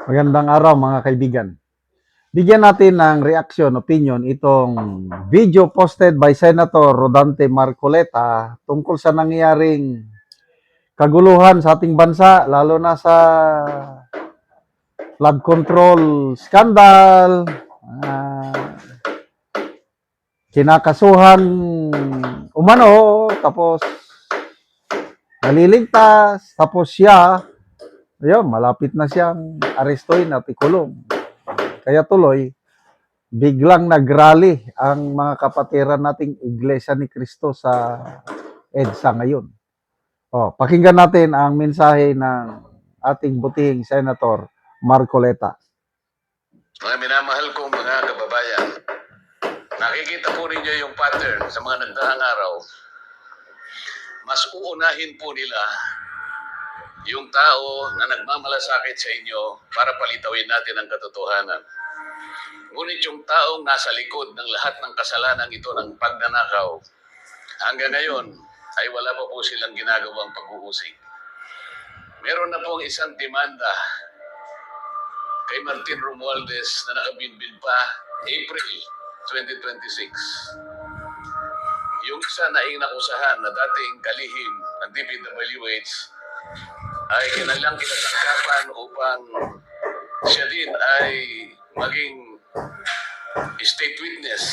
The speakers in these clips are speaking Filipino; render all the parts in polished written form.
Magandang araw mga kaibigan. Bigyan natin ng reaction, opinion itong video posted by Senator Rodante Marcoleta tungkol sa nangyaring kaguluhan sa ating bansa, lalo na sa flood control scandal, kinakasuhan umano, tapos naliligtas, tapos siya, ayun, malapit na siyang arestuhin at ikulong. Kaya tuloy, biglang nagrally ang mga kapatiran nating Iglesia ni Cristo sa EDSA ngayon. Pakinggan natin ang mensahe ng ating butihing Senator Marcoleta. Mga minamahal kong mga kababayan, nakikita po ninyo yung pattern sa mga nagdaang araw. Mas uunahin po nila yung tao na nagmamalasakit sa inyo para palitawin natin ang katotohanan. Ngunit yung taong nasa likod ng lahat ng kasalanan ito ng pagnanakaw, hanggang ngayon ay wala pa po silang ginagawang pag-uusig. Meron na pong isang demanda kay Martin Romualdez na nakabinbin pa April 2026. Yung isa na inakusahan na dating kalihim ng DPWH ay kanilang kinatangkapan upang siya din ay maging state witness.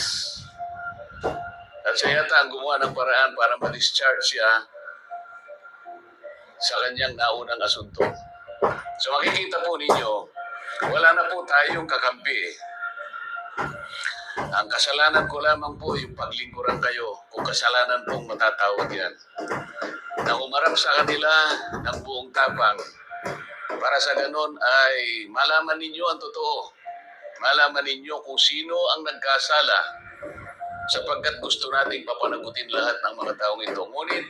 At siya yata ang gumawa ng paraan para ma-discharge siya sa kanyang naunang asunto. So makikita po ninyo, wala na po tayong kakampi. Ang kasalanan ko lamang po yung paglingkuran kayo kung kasalanan pong matatawag yan. Na humarap sa kanila ng buong tapang para sa ganon ay malaman ninyo ang totoo. Malaman ninyo kung sino ang nagkasala sapagkat gusto nating papanagutin lahat ng mga taong ito. Ngunit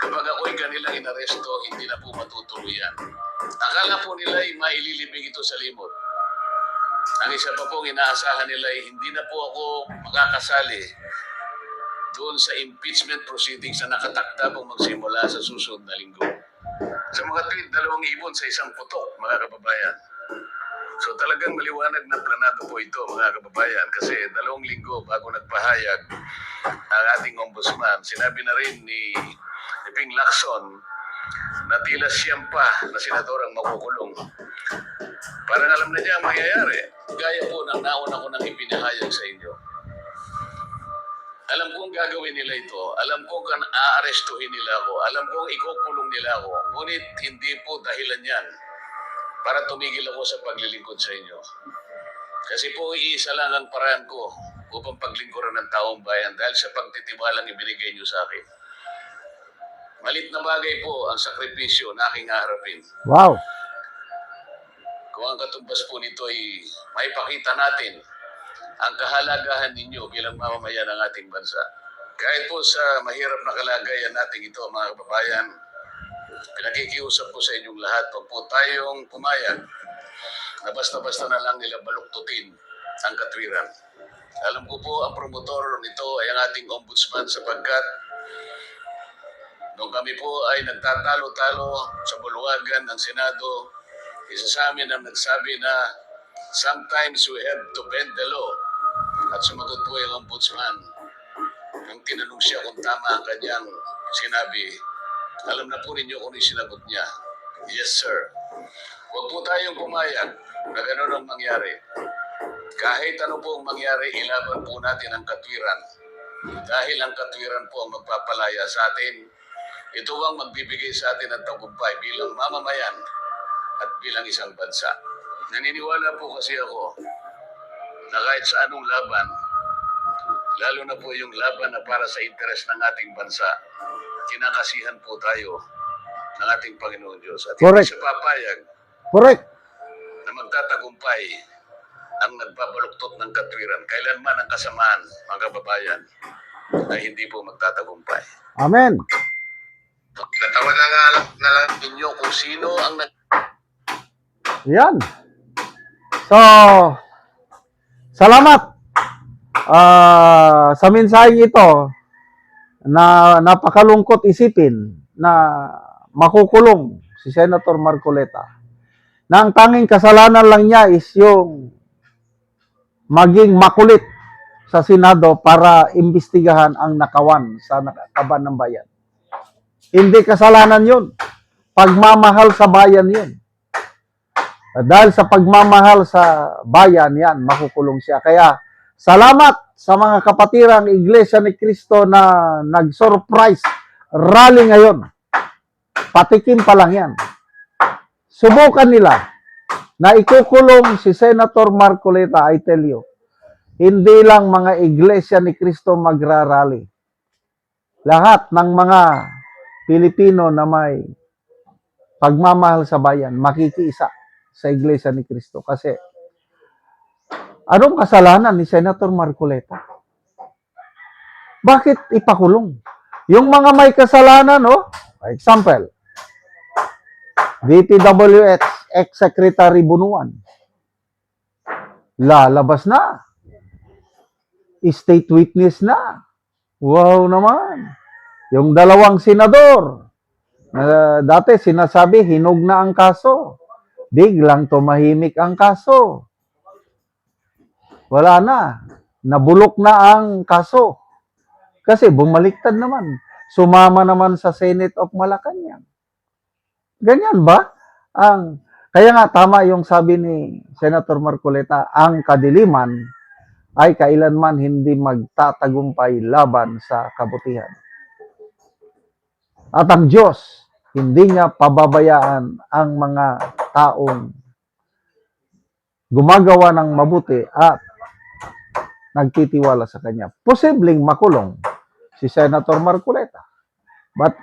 kapag ako'y kanilang inaresto, hindi na po matutuloy yan. Akala po nila ay maililibing ito sa limot. Ang isa pa pong inaasahan nila ay hindi na po ako makakasali doon sa impeachment proceedings na nakatakda pong magsimula sa susunod na linggo. Sa mga tweet, 2 ibon sa isang putok, mga kababayan. So talagang maliwanag na planado po ito, mga kababayan, kasi 2 linggo bago nagpahayag ang ating ombudsman, sinabi na rin ni Ping Lacson na tila siyam pa na senador ang makukulong. Parang alam na niya ang mangyayari. Gaya po ng nauna ko nang ipinahayag sa inyo. Alam kong gagawin nila ito. Alam kong aarestuhin nila ako. Alam kong ikukulong nila ako. Ngunit hindi po dahilan yan para tumigil ako sa paglilingkod sa inyo. Kasi po iisa lang ang paraan ko upang paglingkuran ng taong bayan dahil sa pagtitiwalang ibinigay niyo sa akin. Malit na bagay po ang sakripisyo na aking haharapin. Wow! Kung ang katumbas po nito ay maipakita natin ang kahalagahan ninyo bilang mamamayan ng ating bansa. Kahit po sa mahirap na kalagayan natin ito, mga kababayan, pinakikiusap ko sa inyong lahat, huwag po tayong pumayag na basta-basta na lang nila baluktutin ang katwiran. Alam ko po ang promotor nito ay ang ating ombudsman sapagkat nung kami po ay nagtatalo-talo sa bulwagan ng Senado, isa sa amin ang nagsabi na sometimes we have to bend the law. At sumagot po yung ombudsman. Nung tinanong siya kung tama ang kanyang sinabi, alam na po ninyo kung yung sinagot niya. Yes, sir. Huwag po tayong pumayag na gano'n ang mangyari. Kahit ano po ang mangyari, ilaban po natin ang katwiran. Dahil ang katwiran po ang magpapalaya sa atin. Ito ang magbibigay sa atin ng tagumpay bilang mamamayan at bilang isang bansa. Naniniwala po kasi ako na kahit sa anong laban, lalo na po yung laban na para sa interes ng ating bansa, kinakasihan po tayo ng ating Panginoon Diyos. At hindi siya papayag na magtatagumpay ang nagbabaluktot ng katwiran. Kailanman ang kasamaan, mga kababayan, ay hindi po magtatagumpay. Amen! Natawan na nga lang ninyo kung sino ang Yan. So, salamat sa mensaheng ito na napakalungkot isipin na makukulong si Senator Marcoleta. na ang tanging kasalanan lang niya is yung maging makulit sa Senado para imbestigahan ang nakawan sa kaban ng bayan. Hindi kasalanan yun. Pagmamahal sa bayan yun. Dahil sa pagmamahal sa bayan yan, makukulong siya. Kaya salamat sa mga kapatirang Iglesia ni Cristo na nag-surprise rally ngayon. Patikim pa lang yan. Subukan nila na ikukulong si Senator Marcoleta, I tell you. Hindi lang mga Iglesia ni Cristo magrarally. Lahat ng mga Pilipino na may pagmamahal sa bayan, makikiisa sa Iglesia ni Cristo. Kasi, anong kasalanan ni Senator Marcoleta? Bakit ipakulong? Yung mga may kasalanan, example, DPWH ex-secretary Bunuan, lalabas na. State witness na. Wow naman. Yung dalawang senador, dati sinasabi, hinog na ang kaso. Biglang tumahimik ang kaso. Wala na. Nabulok na ang kaso. Kasi bumaliktad naman. Sumama naman sa Senate of Malacanang. Ganyan ba? Kaya nga tama yung sabi ni Senator Marcoleta, ang kadiliman ay kailanman hindi magtatagumpay laban sa kabutihan. At ang Diyos, hindi niya pababayaan ang mga taong gumagawa ng mabuti at nagtitiwala sa Kanya. Posibleng makulong si Senator Marcoleta. But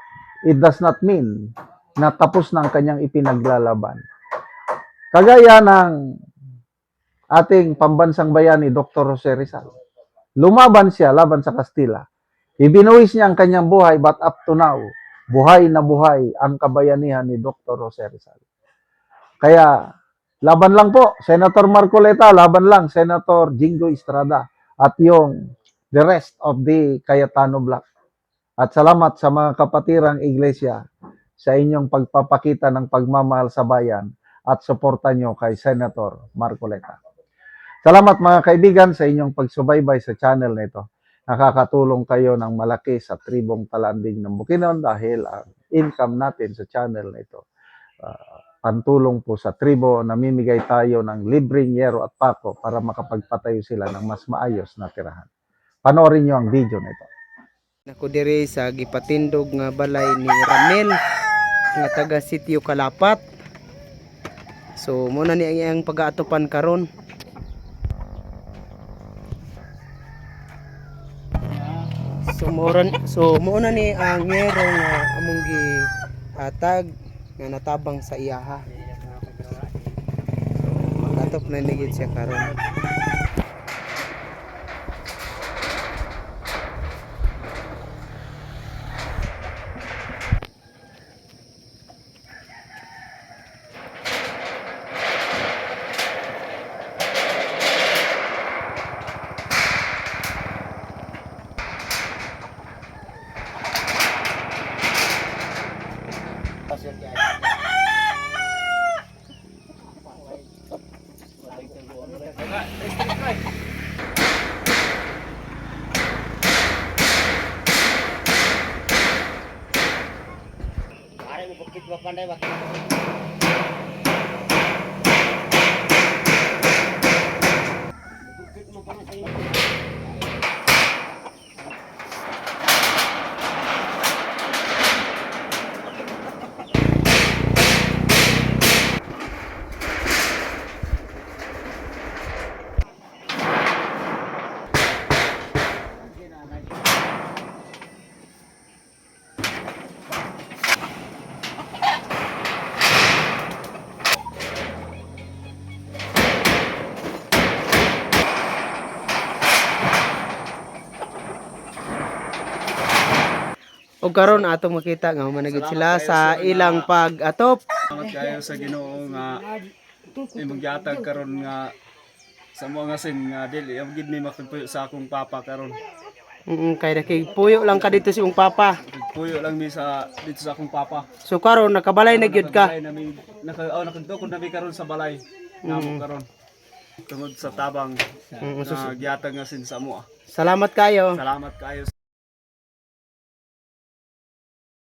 it does not mean na tapos na ang kanyang ipinaglalaban. Kagaya ng ating pambansang bayani, Dr. Jose Rizal. Lumaban siya laban sa Kastila. Ibinuwis niya ang kanyang buhay, but up to now, buhay na buhay ang kabayanihan ni Dr. Jose Rizal. Kaya, laban lang po, Senator Marcoleta, laban lang, Senator Jingo Estrada, at yung the rest of the Cayetano Bloc. At salamat sa mga kapatirang iglesia sa inyong pagpapakita ng pagmamahal sa bayan at suporta nyo kay Senator Marcoleta. Salamat mga kaibigan sa inyong pagsubaybay sa channel na ito. Nakakatulong kayo ng malaki sa tribong Talanding ng Bukidnon dahil ang income natin sa channel na ito. Pantulong po sa tribo, namimigay tayo ng libreng yero at pako para makapagpatayo sila ng mas maayos na tirahan. Panoorin nyo ang video na ito. Ako dire sa gipatindog nga balay ni Ramel nga taga Sitio Kalapat. So muna ni ang pag-aatupan karon. So muna ni ang yero nga among gihatag nga natabang sa iyaha. Mag-atop na nigid siya karon. O karon atong makita nga managid sila sa ilang pag-atop. Salamat kayo sa Ginoo nga imong gihatag karon nga sa mga sing nga dili ang gid ni makagpuyo sa akong papa karon. Kay nakigpuyo lang ka dito si mong papa. Puyo lang mi sa dito sa akong papa. So karon nakabalay na gyud ka. Nakabalay nami nakadukod nami karon sa balay. Namo karon. Tungod sa tabang na giyatag nga sin sa amo. Salamat kayo. Salamat kayo.